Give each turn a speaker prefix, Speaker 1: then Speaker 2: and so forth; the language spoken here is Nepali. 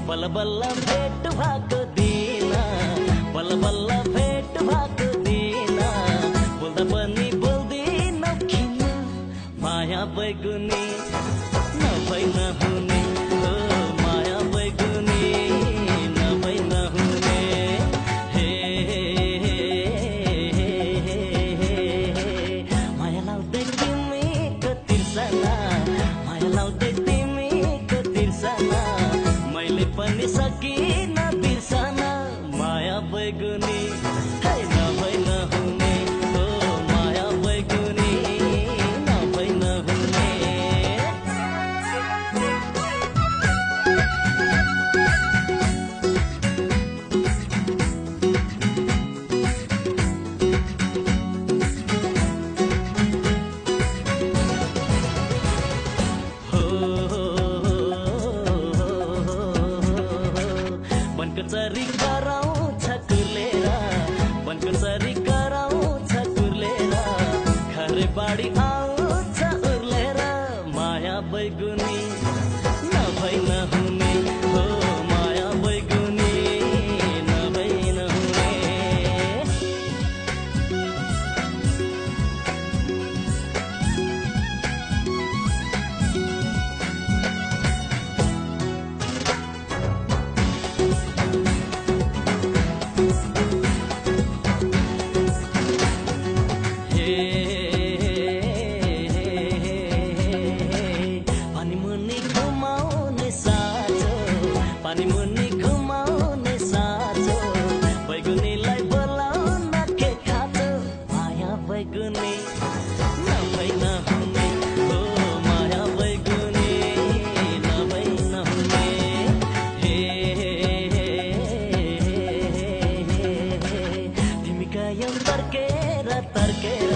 Speaker 1: बल्ल बल्ल भेट भएको दिन, बल्ल बल्ल भेट भएको दिन, बोल्दा पनि बोल्दिनौ किन माया बैगुनी नभई नहुने, हो माया बैगुनी नभई नहुने। हे माया लाउँदै तिमीको तिर्सना, माया लाउँदै तिमीको तिर्सना, मैले पनि सकिन बिर्सन माया बैगुनी है नभई नहुने, हो माया बैगुनी नभई नहुने। बनकचरी कराउँछ कुर्लेर, बनकचरी कराउँछ कुर्लेर, घरे बाडी आउँछ उर्लेर माया बैगुनी नभई नहुने, हो माया बैगुनी नभई नहुने। पानी मुनि घुमाउने साँचो, बैगुनीलाई बोलाउन के खाँचो माया बैगुनी नभई नहुने, हो माया बैगुनी नभई नहुने। तिमी गयौ तर्केर तर्केर,